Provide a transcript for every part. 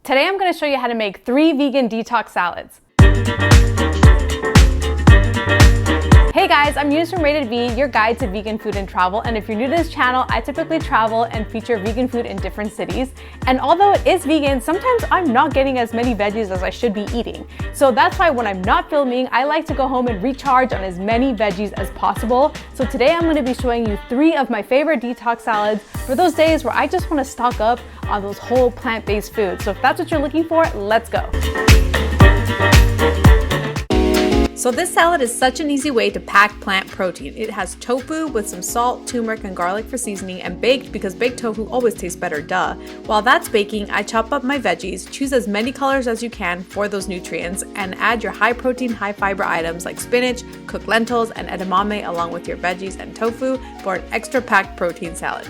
Today I'm going to show you how to make 3 vegan detox salads. Hey guys, I'm Eunice from Rated V, your guide to vegan food and travel, and if you're new to this channel, I typically travel and feature vegan food in different cities. And although it is vegan, sometimes I'm not getting as many veggies as I should be eating. So that's why when I'm not filming, I like to go home and recharge on as many veggies as possible. So today I'm going to be showing you 3 of my favorite detox salads for those days where I just want to stock up on those whole plant-based foods. So if that's what you're looking for, let's go. So this salad is such an easy way to pack plant protein. It has tofu with some salt, turmeric, and garlic for seasoning, and baked because baked tofu always tastes better, duh. While that's baking, I chop up my veggies, choose as many colors as you can for those nutrients, and add your high protein, high fiber items like spinach, cooked lentils, and edamame along with your veggies and tofu for an extra packed protein salad.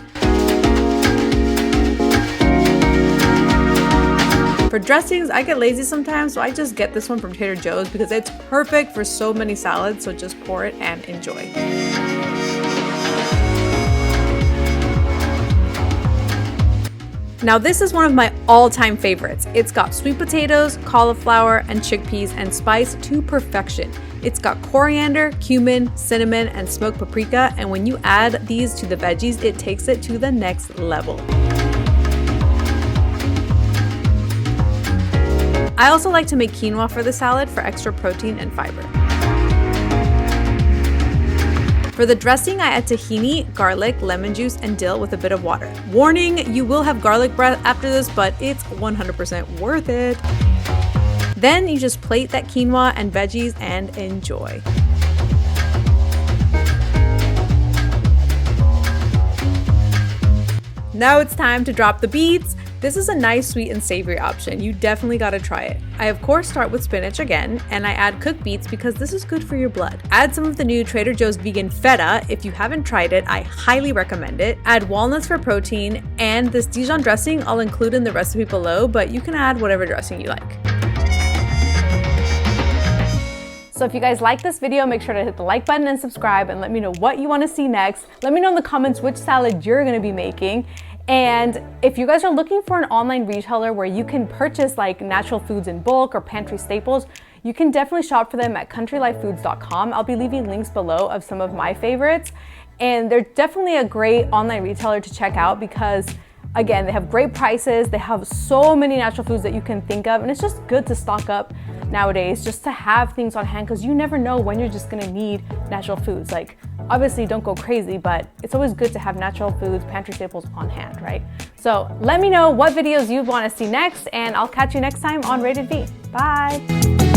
For dressings, I get lazy sometimes, so I just get this one from Trader Joe's because it's perfect for so many salads, so just pour it and enjoy. Now this is one of my all-time favorites. It's got sweet potatoes, cauliflower, and chickpeas and spiced to perfection. It's got coriander, cumin, cinnamon, and smoked paprika, and when you add these to the veggies, it takes it to the next level. I also like to make quinoa for the salad for extra protein and fiber. For the dressing, I add tahini, garlic, lemon juice, and dill with a bit of water. Warning, you will have garlic breath after this, but it's 100% worth it. Then you just plate that quinoa and veggies and enjoy. Now it's time to drop the beets. This is a nice sweet and savory option. You definitely gotta try it. I of course start with spinach again, and I add cooked beets because this is good for your blood. Add some of the new Trader Joe's vegan feta. If you haven't tried it, I highly recommend it. Add walnuts for protein, and this Dijon dressing I'll include in the recipe below, but you can add whatever dressing you like. So if you guys like this video, make sure to hit the like button and subscribe, and let me know what you want to see next. Let me know in the comments which salad you're going to be making. And if you guys are looking for an online retailer where you can purchase like natural foods in bulk or pantry staples, you can definitely shop for them at countrylifefoods.com. I'll be leaving links below of some of my favorites. And they're definitely a great online retailer to check out because, again, they have great prices. They have so many natural foods that you can think of. And it's just good to stock up nowadays just to have things on hand because you never know when you're just gonna need natural foods. Like, obviously don't go crazy, but it's always good to have natural foods, pantry staples on hand, right? So let me know what videos you want to see next, and I'll catch you next time on Rated V. Bye.